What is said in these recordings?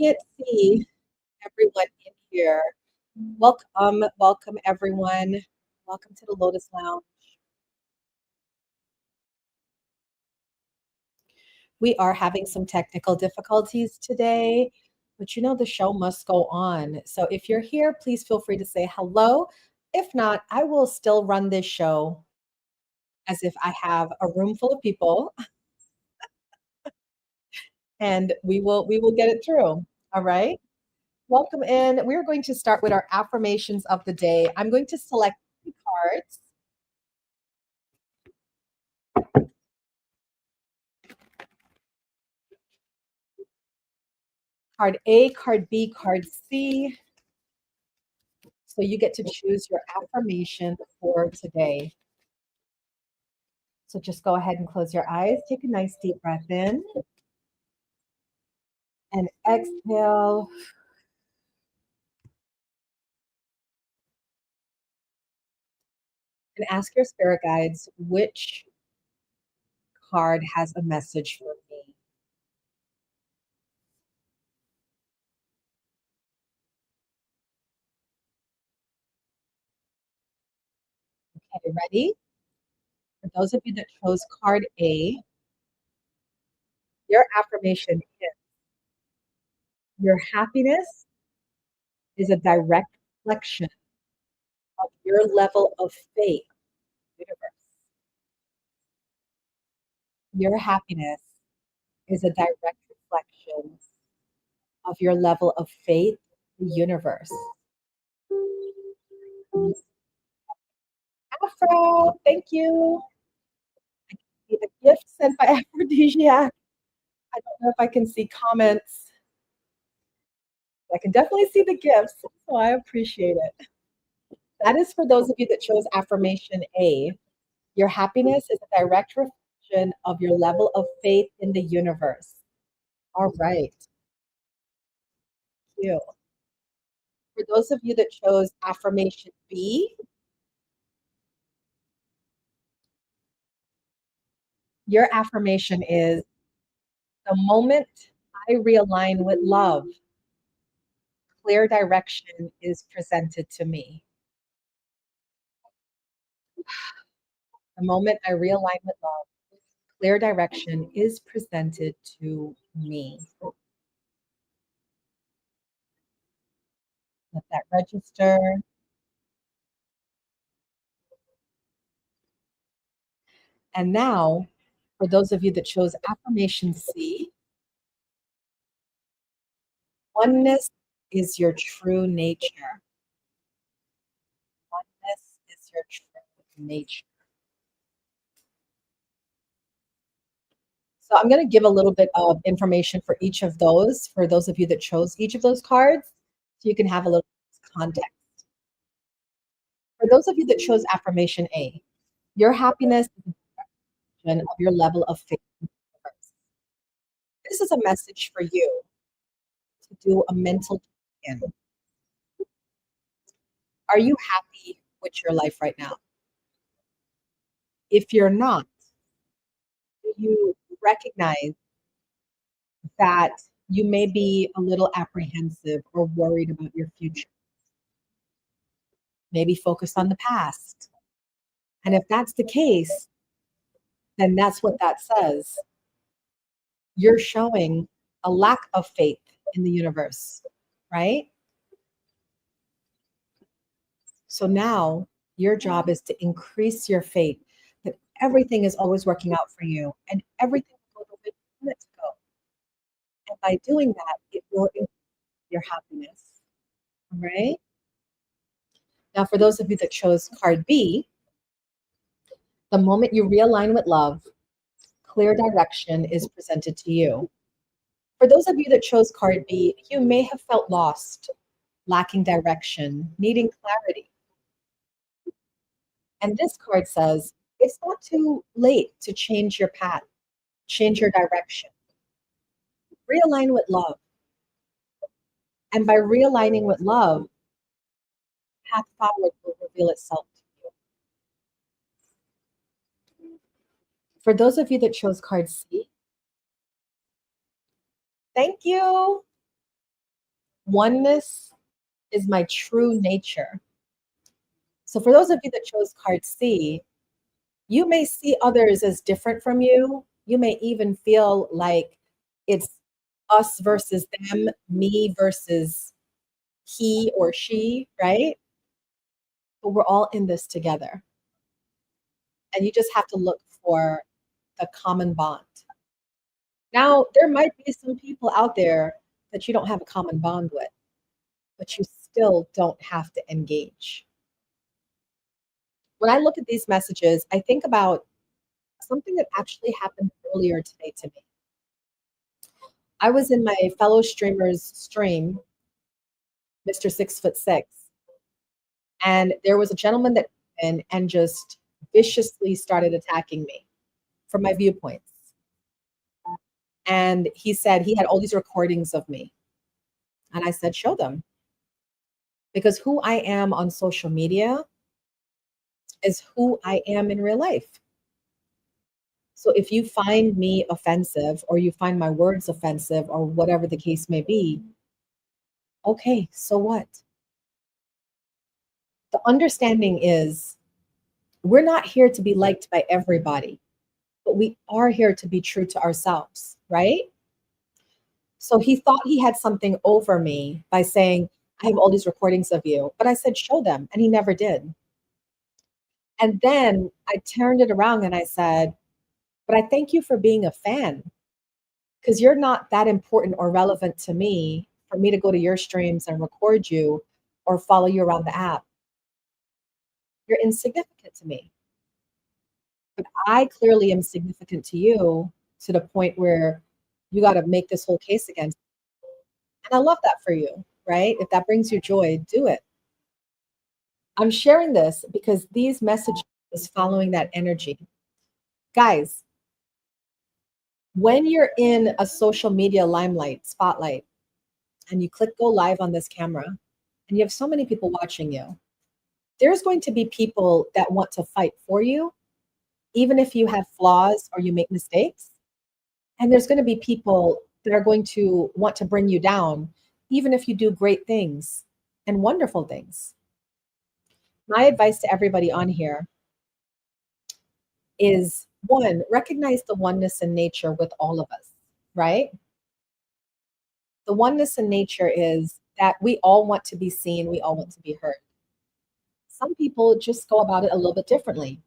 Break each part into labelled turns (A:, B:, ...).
A: can't see everyone in here. Welcome, welcome everyone. Welcome to the Lotus Lounge. We are having some technical difficulties today, but you know the show must go on. So if you're here, please feel free to say hello. If not, I will still run this show as if I have a room full of people and we will get it through. All right. Welcome in. We're going to start with our affirmations of the day. I'm going to select 3 cards. Card A, card B, card C. So you get to choose your affirmation for today. So just go ahead and close your eyes. Take a nice deep breath in and exhale. And ask your spirit guides which card has a message for me. Okay, ready? For those of you that chose card A, your affirmation is your happiness is a direct reflection of your level of faith in the universe. Your happiness is a direct reflection of your level of faith in the universe. Afro, thank you. I can see the gift sent by Aphrodisiac. I don't know if I can see comments. I can definitely see the gifts, so I appreciate it. That is for those of you that chose affirmation A. Your happiness is a direct reflection of your level of faith in the universe. All right. Thank you. For those of you that chose affirmation B, your affirmation is the moment I realign with love, clear direction is presented to me. The moment I realign with love, clear direction is presented to me. Let that register. And now, for those of you that chose affirmation C, oneness is your true nature. Oneness is your true nature. So I'm going to give a little bit of information for each of those, for those of you that chose each of those cards, so you can have a little context. For those of you that chose affirmation A, your happiness is a reflection of your level of faith in the universe. This is a message for you to do a mental check-in. Are you happy with your life right now? If you're not, do you recognize that you may be a little apprehensive or worried about your future? Maybe focused on the past. And if that's the case, then that's what that says. You're showing a lack of faith in the universe, right? So now your job is to increase your faith that everything is always working out for you and everything will go the way you want it to go. And by doing that, it will increase your happiness. All right. Now, for those of you that chose card B, the moment you realign with love, clear direction is presented to you. For those of you that chose card B, you may have felt lost, lacking direction, needing clarity. And this card says it's not too late to change your path, change your direction, realign with love. And by realigning with love, path forward will reveal itself to you. For those of you that chose card C, thank you. Oneness is my true nature. So for those of you that chose card C, you may see others as different from you. You may even feel like it's us versus them, me versus he or she, right? But we're all in this together. And you just have to look for the common bond. Now, there might be some people out there that you don't have a common bond with, but you still don't have to engage. When I look at these messages, I think about something that actually happened earlier today to me. I was in my fellow streamer's stream, Mr. 6'6", and there was a gentleman that came in and just viciously started attacking me from my viewpoints. And he said he had all these recordings of me. And I said, show them. Because who I am on social media is who I am in real life. So if you find me offensive or you find my words offensive or whatever the case may be, okay, so what? The understanding is we're not here to be liked by everybody, but we are here to be true to ourselves, right? So he thought he had something over me by saying, I have all these recordings of you. But I said, show them. And he never did. And then I turned it around and I said, but I thank you for being a fan because you're not that important or relevant to me for me to go to your streams and record you or follow you around the app. You're insignificant to me. But I clearly am significant to you to the point where you got to make this whole case against me. And I love that for you, right? If that brings you joy, do it. I'm sharing this because these messages is following that energy. Guys, when you're in a social media limelight, spotlight, and you click go live on this camera, and you have so many people watching you, there's going to be people that want to fight for you, even if you have flaws or you make mistakes. And there's going to be people that are going to want to bring you down, even if you do great things and wonderful things. My advice to everybody on here is one, recognize the oneness in nature with all of us, right? The oneness in nature is that we all want to be seen, we all want to be heard. Some people just go about it a little bit differently.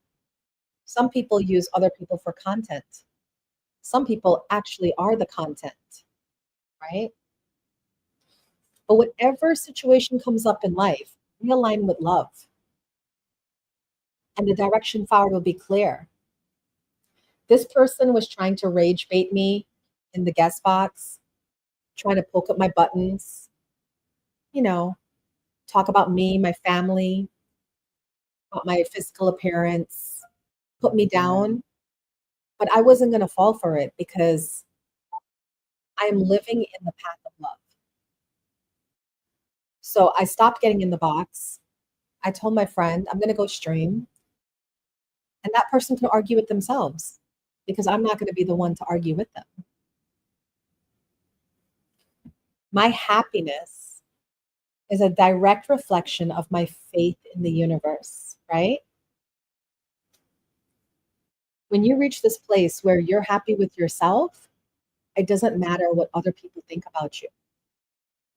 A: Some people use other people for content. Some people actually are the content, right? But whatever situation comes up in life, realign with love. And the direction forward will be clear. This person was trying to rage bait me in the guest box, trying to poke up my buttons, talk about me, my family, about my physical appearance, put me down. But I wasn't going to fall for it because I am living in the path of love. So I stopped getting in the box. I told my friend, I'm going to go stream. And that person can argue with themselves because I'm not going to be the one to argue with them. My happiness is a direct reflection of my faith in the universe, right? When you reach this place where you're happy with yourself, it doesn't matter what other people think about you.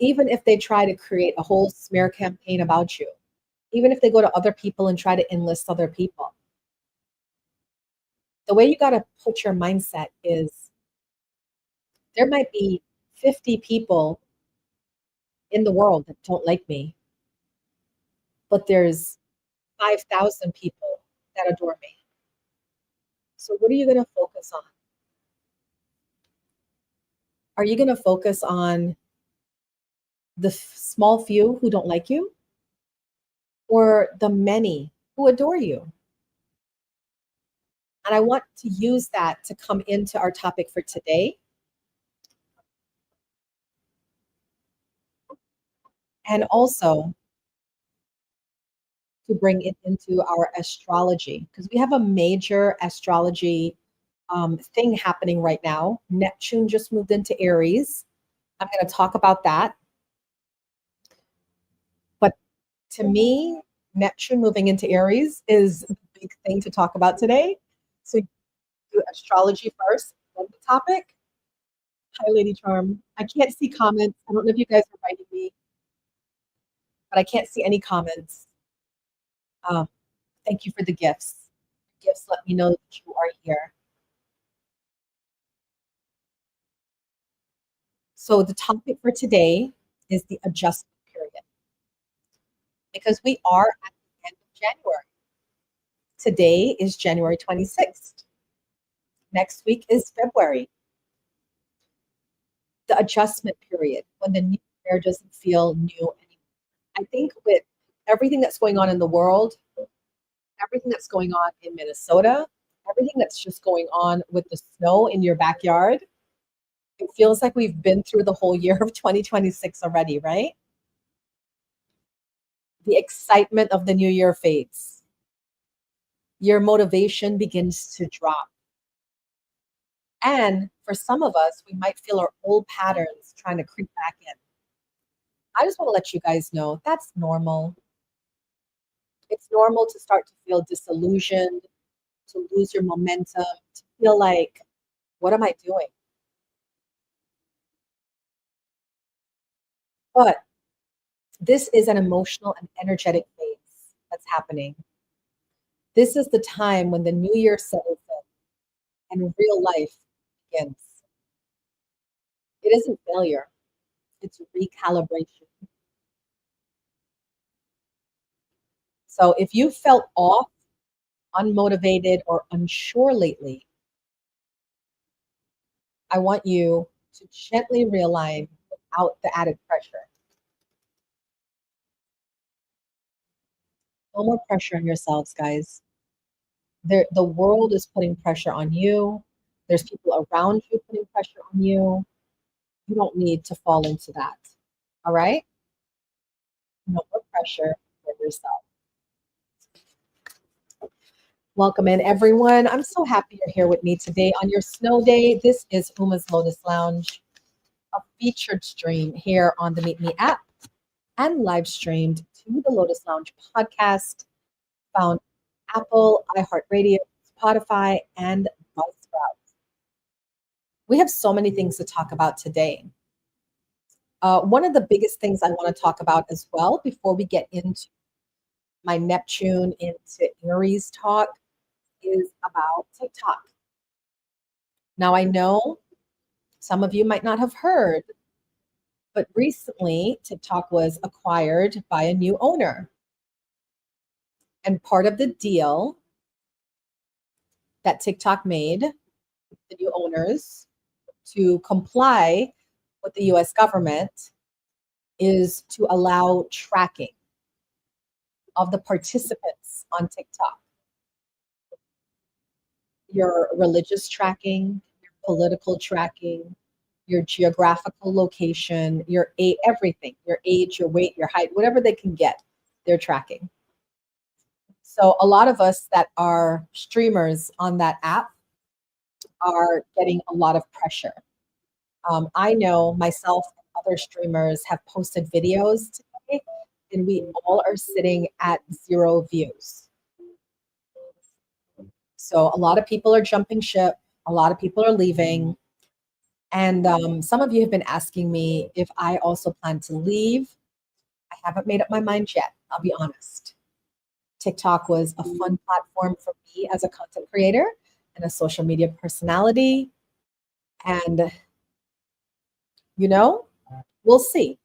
A: Even if they try to create a whole smear campaign about you, even if they go to other people and try to enlist other people, the way you got to put your mindset is there might be 50 people in the world that don't like me, but there's 5,000 people that adore me. So what are you going to focus on? Are you going to focus on the small few who don't like you or the many who adore you? And I want to use that to come into our topic for today. And also to bring it into our astrology, because we have a major astrology thing happening right now. Neptune just moved into Aries. I'm going to talk about that. To me, Neptune moving into Aries is a big thing to talk about today. So do astrology first, then the topic. Hi, Lady Charm. I can't see comments. I don't know if you guys are writing me, but I can't see any comments. Um, thank you for the gifts. Gifts let me know that you are here. So the topic for today is the adjustment period because we are at the end of January. Today is January 26th. Next week is February. The adjustment period when the new year doesn't feel new anymore. I think with everything that's going on in the world, everything that's going on in Minnesota, everything that's just going on with the snow in your backyard, it feels like we've been through the whole year of 2026 already, right? The excitement of the new year fades. Your motivation begins to drop. And for some of us, we might feel our old patterns trying to creep back in. I just want to let you guys know that's normal. It's normal to start to feel disillusioned, to lose your momentum, to feel like, what am I doing? But this is an emotional and energetic phase that's happening. This is the time when the new year settles in and real life begins. It isn't failure, it's recalibration. So if you felt off, unmotivated, or unsure lately, I want you to gently realign without the added pressure. No more pressure on yourselves, guys. The world is putting pressure on you. There's people around you putting pressure on you. You don't need to fall into that. All right? No more pressure for yourself. Welcome in, everyone. I'm so happy you're here with me today on your snow day. This is Uma's Lotus Lounge, a featured stream here on the MeetMe app and live streamed to the Lotus Lounge podcast, found Apple, iHeartRadio, Spotify, and Buzzsprout. We have so many things to talk about today. One of the biggest things I want to talk about as well before we get into my Neptune into Aries talk is about TikTok. Now, I know some of you might not have heard, but recently TikTok was acquired by a new owner. And part of the deal that TikTok made, the new owners, to comply with the US government is to allow tracking of the participants on TikTok. Your religious tracking, your political tracking, your geographical location, your everything, your age, your weight, your height, whatever they can get, they're tracking. So a lot of us that are streamers on that app are getting a lot of pressure. I know myself and other streamers have posted videos today, and we all are sitting at 0 views. So a lot of people are jumping ship. A lot of people are leaving. And some of you have been asking me if I also plan to leave. I haven't made up my mind yet, I'll be honest. TikTok was a fun platform for me as a content creator and a social media personality. And, we'll see.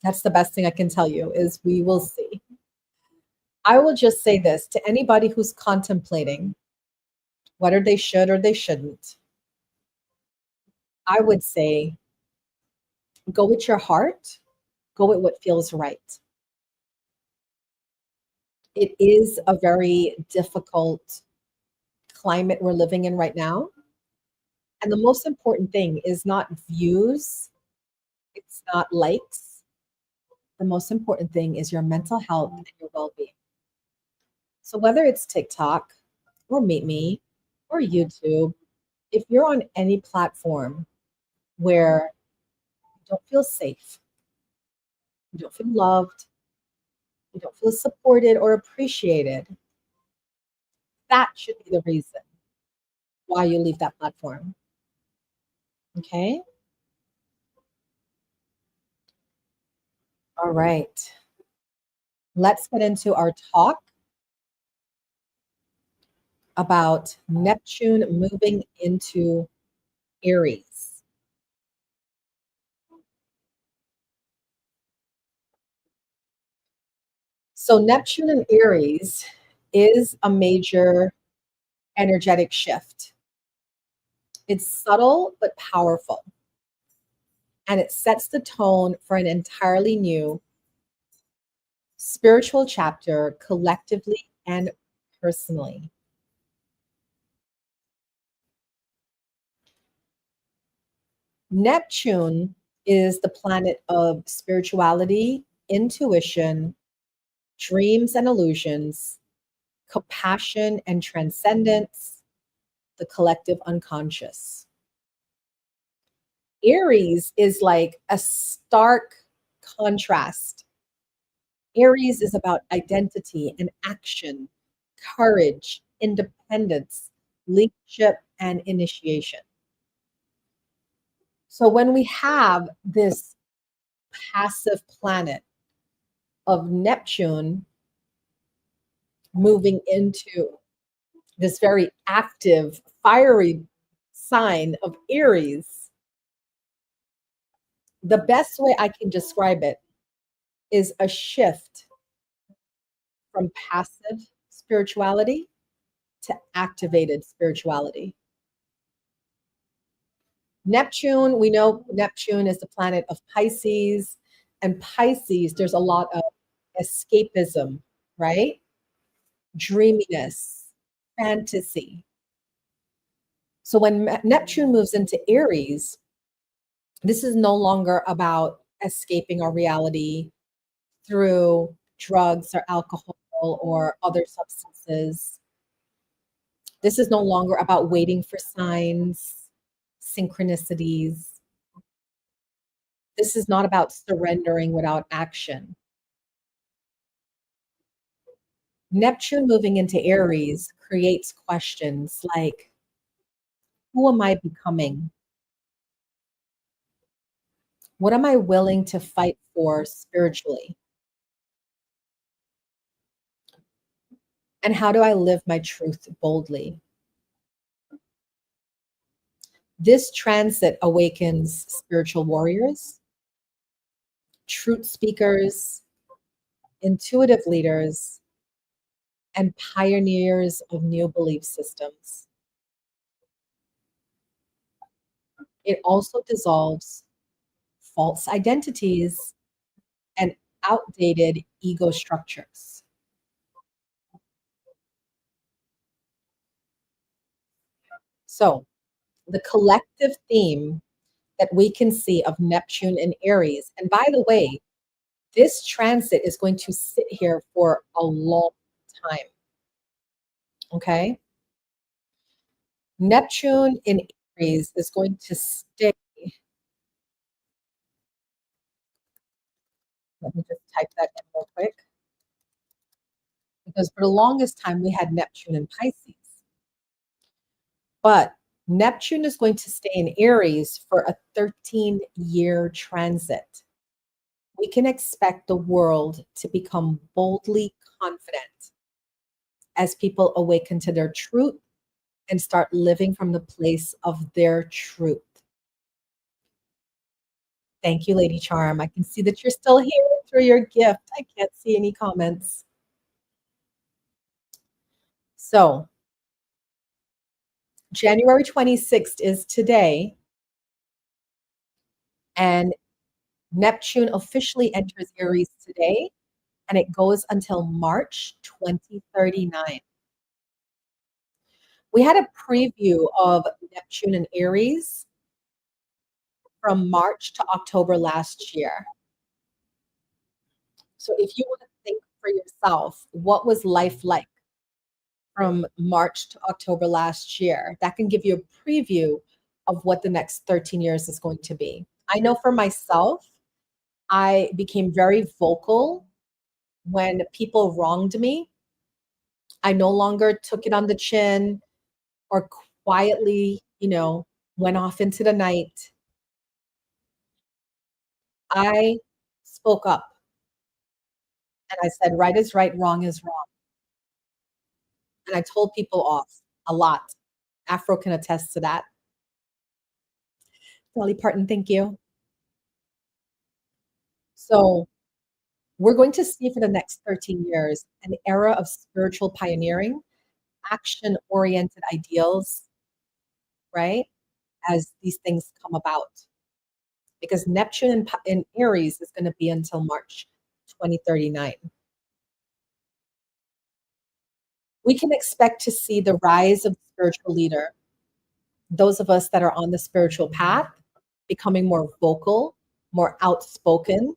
A: That's the best thing I can tell you is we will see. I will just say this to anybody who's contemplating whether they should or they shouldn't. I would say go with your heart, go with what feels right. It is a very difficult climate we're living in right now. And the most important thing is not views, it's not likes. The most important thing is your mental health and your well being. So, whether it's TikTok or MeetMe or YouTube, if you're on any platform where you don't feel safe, you don't feel loved, you don't feel supported or appreciated, that should be the reason why you leave that platform. Okay. All right. Let's get into our talk about Neptune moving into Aries. So, Neptune in Aries is a major energetic shift. It's subtle but powerful, and it sets the tone for an entirely new spiritual chapter collectively and personally. Neptune is the planet of spirituality, intuition, dreams and illusions, compassion and transcendence, the collective unconscious. Aries is like a stark contrast. Aries is about identity and action, courage, independence, leadership, and initiation. So when we have this passive planet of Neptune moving into this very active, fiery sign of Aries, the best way I can describe it is a shift from passive spirituality to activated spirituality. Neptune, we know Neptune is the planet of Pisces, and Pisces, there's a lot of escapism, right? Dreaminess, fantasy. So when Neptune moves into Aries, this is no longer about escaping our reality through drugs or alcohol or other substances. This is no longer about waiting for signs, synchronicities. This is not about surrendering without action. Neptune moving into Aries creates questions like, who am I becoming? What am I willing to fight for spiritually? And how do I live my truth boldly? This transit awakens spiritual warriors, truth speakers, intuitive leaders, and pioneers of new belief systems. It also dissolves false identities and outdated ego structures. So, the collective theme that we can see of Neptune and Aries, and by the way, this transit is going to sit here for a long time. Okay. Neptune in Aries is going to stay. Let me just type that in real quick. Because for the longest time, we had Neptune in Pisces. But Neptune is going to stay in Aries for a 13-year transit. We can expect the world to become boldly confident as people awaken to their truth and start living from the place of their truth. Thank you, Lady Charm. I can see that you're still here through your gift. I can't see any comments. So, January 26th is today, and Neptune officially enters Aries today, and it goes until March 2039. We had a preview of Neptune and Aries from March to October last year. So if you want to think for yourself, what was life like from March to October last year? That can give you a preview of what the next 13 years is going to be. I know for myself, I became very vocal when people wronged me, I no longer took it on the chin or quietly, went off into the night. I spoke up and I said, right is right, wrong is wrong. And I told people off a lot. Afro can attest to that. Dolly Parton, thank you. So we're going to see for the next 13 years an era of spiritual pioneering, action oriented ideals, right? As these things come about. Because Neptune in Aries is going to be until March 2039. We can expect to see the rise of the spiritual leader, those of us that are on the spiritual path, becoming more vocal, more outspoken,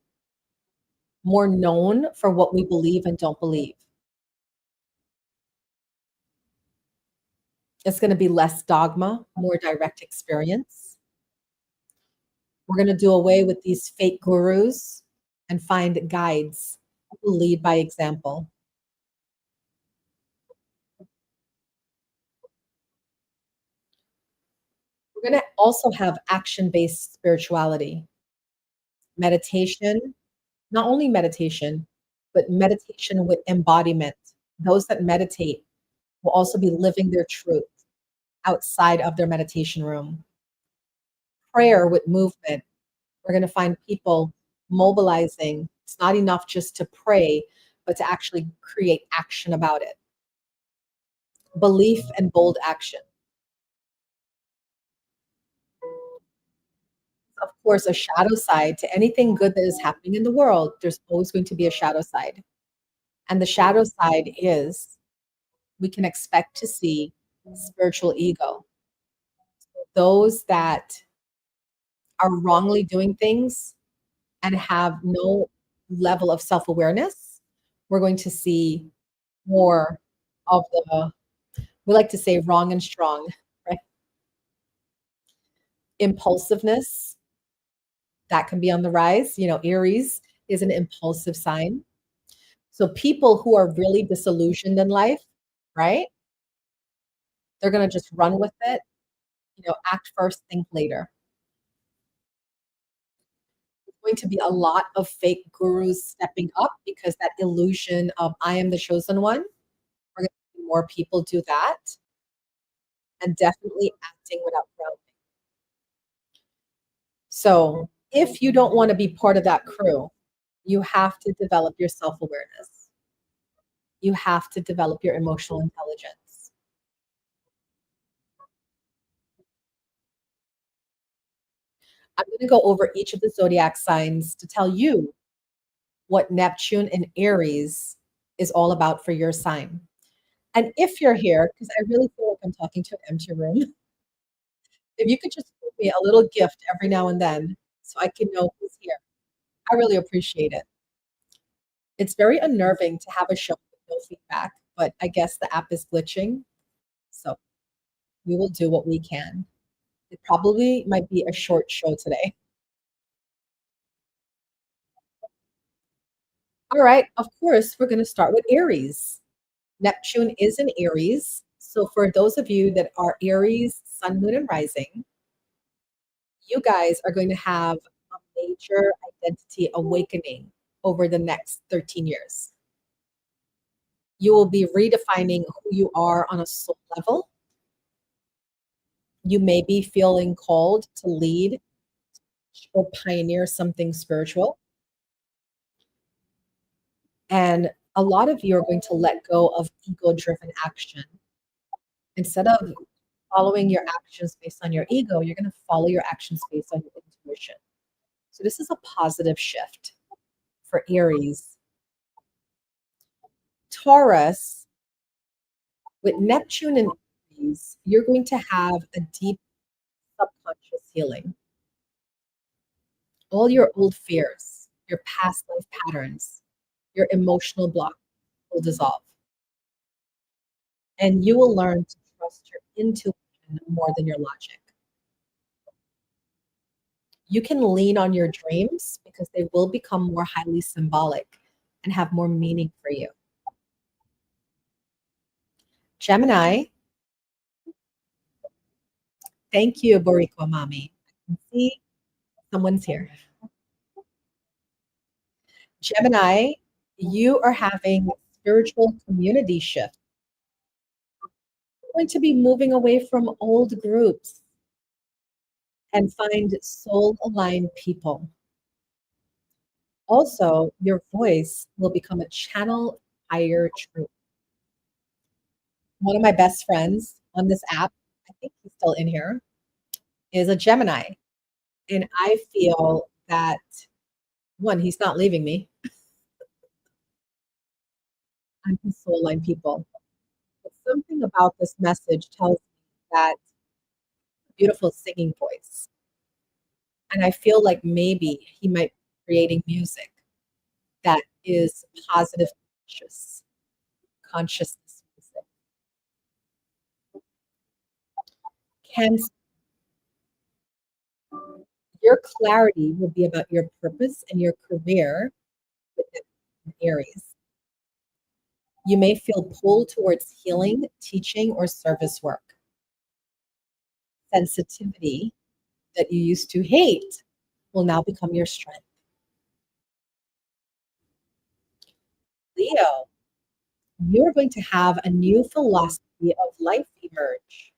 A: more known for what we believe and don't believe. It's going to be less dogma, more direct experience. We're going to do away with these fake gurus and find guides who lead by example. We're going to also have action based spirituality, meditation, not only meditation, but meditation with embodiment. Those that meditate will also be living their truth outside of their meditation room. Prayer with movement. We're going to find people mobilizing. It's not enough just to pray, but to actually create action about it. Belief and bold action. Of course, a shadow side to anything good that is happening in the world. There's always going to be a shadow side. And the shadow side is we can expect to see spiritual ego. Those that are wrongly doing things and have no level of self awareness, we're going to see more of the, we like to say wrong and strong, right? Impulsiveness, that can be on the rise. Aries is an impulsive sign. So people who are really disillusioned in life, right? They're going to just run with it, act first, think later. There's going to be a lot of fake gurus stepping up because that illusion of I am the chosen one. We're going to see more people do that and definitely acting without grounding. So if you don't want to be part of that crew, you have to develop your self awareness. You have to develop your emotional intelligence. I'm going to go over each of the zodiac signs to tell you what Neptune and Aries is all about for your sign. And if you're here, because I really feel like I'm talking to an empty room, if you could just give me a little gift every now and then so I can know who's here, I really appreciate it. It's very unnerving to have a show with no feedback, but I guess the app is glitching. So we will do what we can. It probably might be a short show today. All right, of course, we're going to start with Aries. Neptune is in Aries. So for those of you that are Aries, Sun, Moon, and Rising, you guys are going to have a major identity awakening over the next 13 years. You will be redefining who you are on a soul level. You may be feeling called to lead or pioneer something spiritual. And a lot of you are going to let go of ego driven action. Instead of following your actions based on your ego, you're going to follow your actions based on your intuition. So this is a positive shift for Aries. Taurus, with Neptune and Aries, you're going to have a deep subconscious healing. All your old fears, your past life patterns, your emotional block will dissolve. And you will learn to trust your intuition more than your logic. You can lean on your dreams because they will become more highly symbolic and have more meaning for you. Gemini, thank you, Boricua Mami. I can see someone's here. Gemini, you are having spiritual community shift. You're going to be moving away from old groups and find soul aligned people. Also, your voice will become a channel of higher truth. One of my best friends on this app, I think he's still in here, is a Gemini. And I feel that one, he's not leaving me. I'm his soul line people. But something about this message tells me that beautiful singing voice. And I feel like maybe he might be creating music that is positive consciousness music. Cancer, your clarity will be about your purpose and your career with Aries. You may feel pulled towards healing, teaching, or service work. Sensitivity that you used to hate will now become your strength. Leo, you're going to have a new philosophy of life emerge.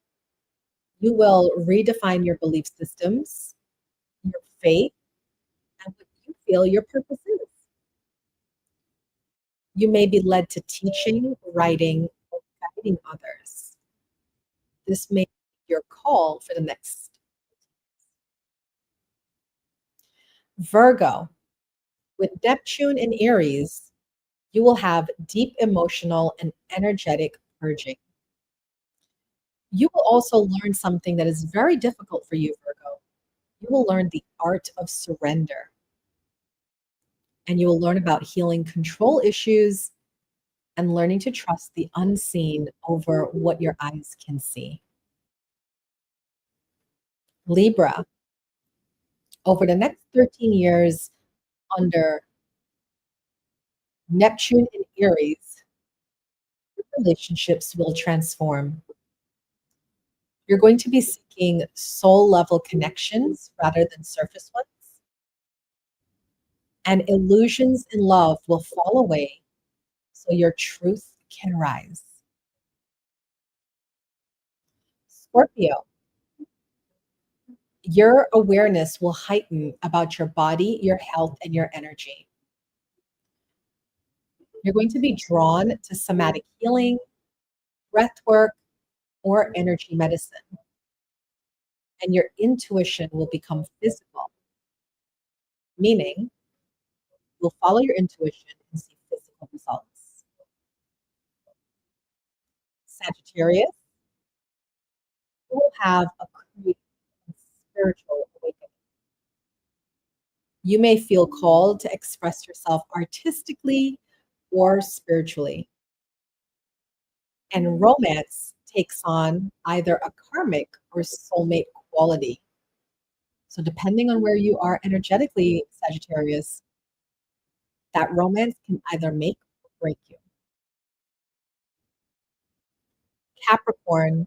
A: You will redefine your belief systems, your faith, and what you feel your purpose is. You may be led to teaching, writing, or guiding others. This may be your call for the next. Virgo, with Neptune in Aries, you will have deep emotional and energetic purging. You will also learn something that is very difficult for you, Virgo. You will learn the art of surrender. And you will learn about healing control issues and learning to trust the unseen over what your eyes can see. Libra, over the next 13 years under Neptune in Aries, relationships will transform. You're going to be seeking soul level connections rather than surface ones. And illusions in love will fall away so your truth can rise. Scorpio, your awareness will heighten about your body, your health, and your energy. You're going to be drawn to somatic healing, breath work, or energy medicine. And your intuition will become physical, meaning you'll follow your intuition and see physical results. Sagittarius, you will have a creative and spiritual awakening. You may feel called to express yourself artistically or spiritually. And romance takes on either a karmic or soulmate quality. So, depending on where you are energetically, Sagittarius, that romance can either make or break you. Capricorn,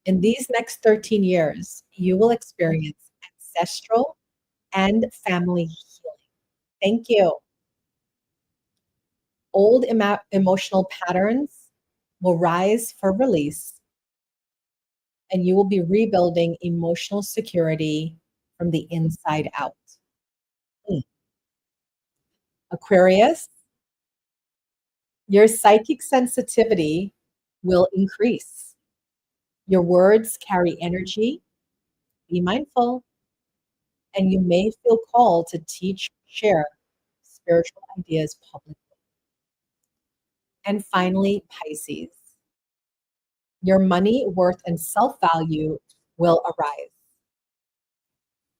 A: in these next 13 years, you will experience ancestral and family healing. Thank you. Old emotional patterns will rise for release, and you will be rebuilding emotional security from the inside out. Mm. Aquarius, your psychic sensitivity will increase. Your words carry energy. Be mindful, and you may feel called to teach, share spiritual ideas publicly. And finally, Pisces, your money, worth, and self value will arise.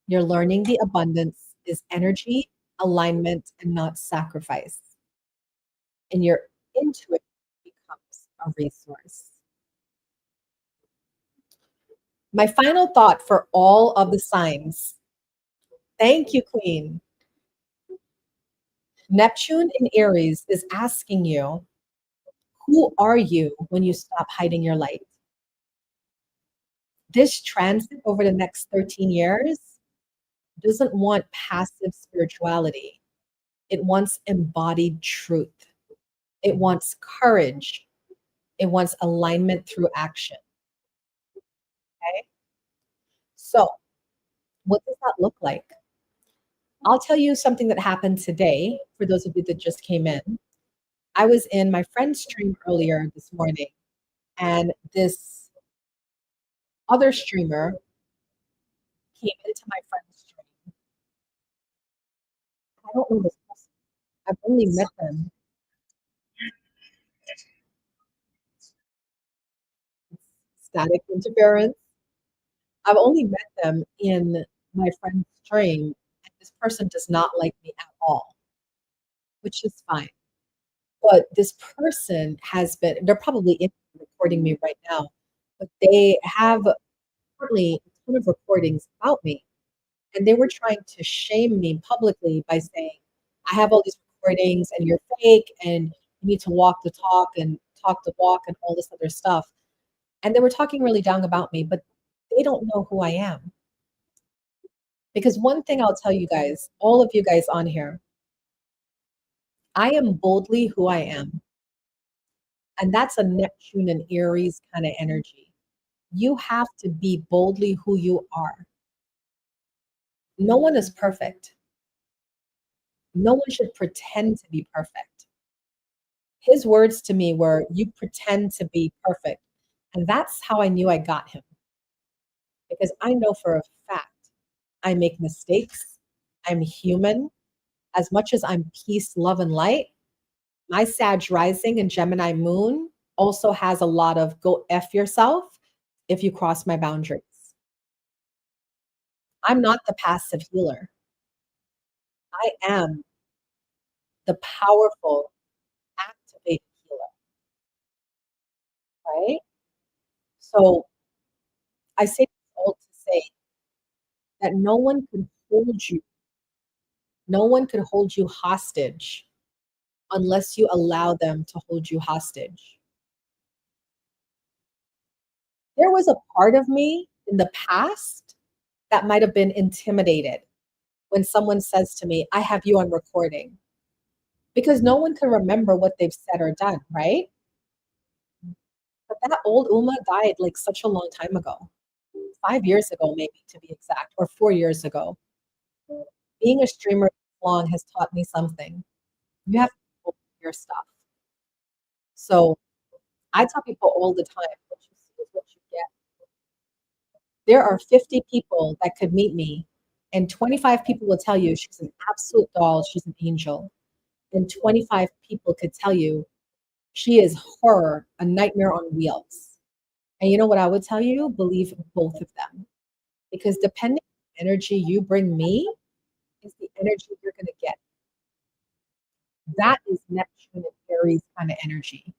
A: You're learning the abundance is energy, alignment, and not sacrifice. And your intuition becomes a resource. My final thought for all of the signs. Thank you, Queen. Neptune in Aries is asking you, who are you when you stop hiding your light? This transit over the next 13 years doesn't want passive spirituality. It wants embodied truth. It wants courage. It wants alignment through action. Okay. So, what does that look like? I'll tell you something that happened today for those of you that just came in. I was in my friend's stream earlier this morning, and this other streamer came into my friend's stream. I don't know this person. I've only met them. Static interference. I've only met them in my friend's stream, and this person does not like me at all, which is fine. But this person has been, they're probably in recording me right now, but they have currently a ton of recordings about me. And they were trying to shame me publicly by saying, I have all these recordings and you're fake and you need to walk the talk and talk the walk and all this other stuff. And they were talking really down about me, but they don't know who I am. Because one thing I'll tell you guys, all of you guys on here, I am boldly who I am. And that's a Neptune and Aries kind of energy. You have to be boldly who you are. No one is perfect. No one should pretend to be perfect. His words to me were, you pretend to be perfect. And that's how I knew I got him. Because I know for a fact I make mistakes. I'm human. As much as I'm peace, love, and light, my Sag rising and Gemini moon also has a lot of go F yourself if you cross my boundaries. I'm not the passive healer. I am the powerful, activated healer, right? So I say this all to say that no one can hold you, no one can hold you hostage unless you allow them to hold you hostage. There was a part of me in the past that might have been intimidated when someone says to me, I have you on recording, because no one can remember what they've said or done, right? But that old Uma died like such a long time ago, 5 years ago, maybe to be exact, or 4 years ago. Being a streamer long has taught me something. You have to own your stuff. So I tell people all the time, what you see is what you get. There are 50 people that could meet me, and 25 people will tell you she's an absolute doll, she's an angel. And 25 people could tell you she is horror, a nightmare on wheels. And you know what I would tell you? Believe both of them. Because depending on the energy you bring me is the energy you're going to get. That is Neptune and Aries kind of energy.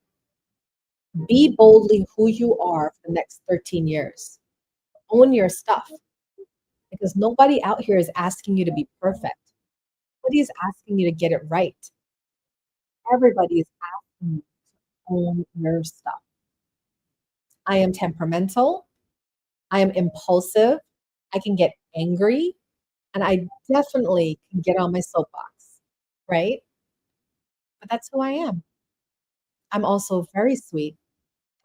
A: Be boldly who you are for the next 13 years. Own your stuff, because nobody out here is asking you to be perfect. Nobody is asking you to get it right. Everybody is asking you to own your stuff. I am temperamental. I am impulsive. I can get angry. And I definitely can get on my soapbox, right? But that's who I am. I'm also very sweet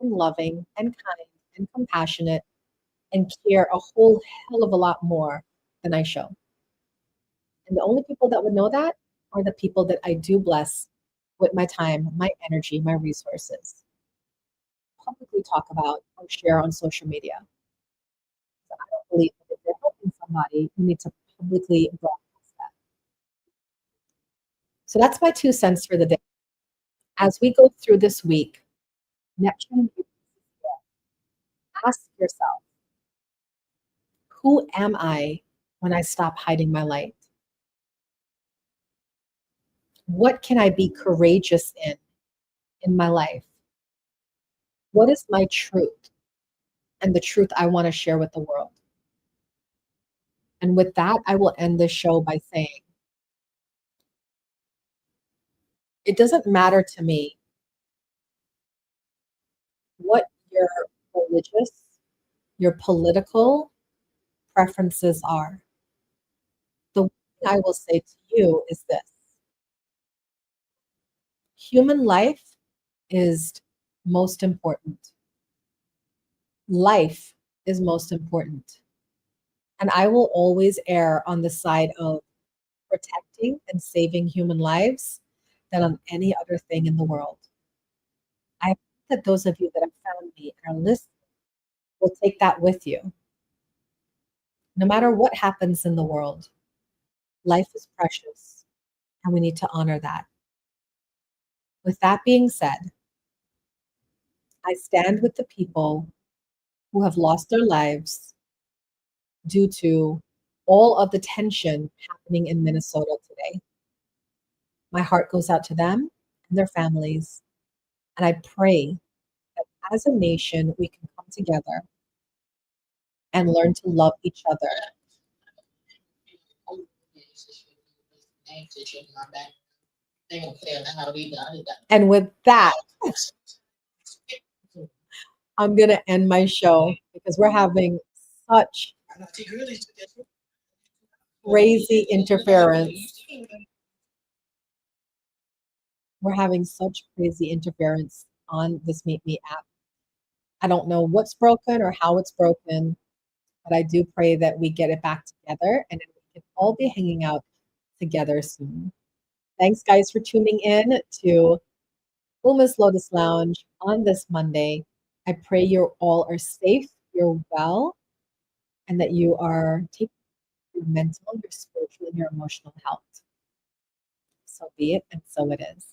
A: and loving and kind and compassionate and care a whole hell of a lot more than I show. And the only people that would know that are the people that I do bless with my time, my energy, my resources. Publicly talk about or share on social media. So I don't believe that if you're helping somebody, you need to publicly broadcast that. So that's my 2 cents for the day. As we go through this week, Neptune, ask yourself, who am I when I stop hiding my light? What can I be courageous in my life? What is my truth and the truth I want to share with the world? And with that, I will end this show by saying, It doesn't matter to me what your religious, your political preferences are. The one thing I will say to you is this: human life is most important. Life is most important. And I will always err on the side of protecting and saving human lives than on any other thing in the world. I hope that those of you that have found me and are listening will take that with you. No matter what happens in the world, life is precious and we need to honor that. With that being said, I stand with the people who have lost their lives due to all of the tension happening in Minnesota today. My heart goes out to them and their families, and I pray that as a nation we can come together and learn to love each other. And with that, I'm going to end my show because we're having such crazy interference. We're having such crazy interference on this MeetMe app. I don't know what's broken or how it's broken, but I do pray that we get it back together and we can all be hanging out together soon. Thanks, guys, for tuning in to Uma's Lotus Lounge on this Monday. I pray you all are safe, you're well, and that you are taking your mental, your spiritual, and your emotional health. So be it, and so it is.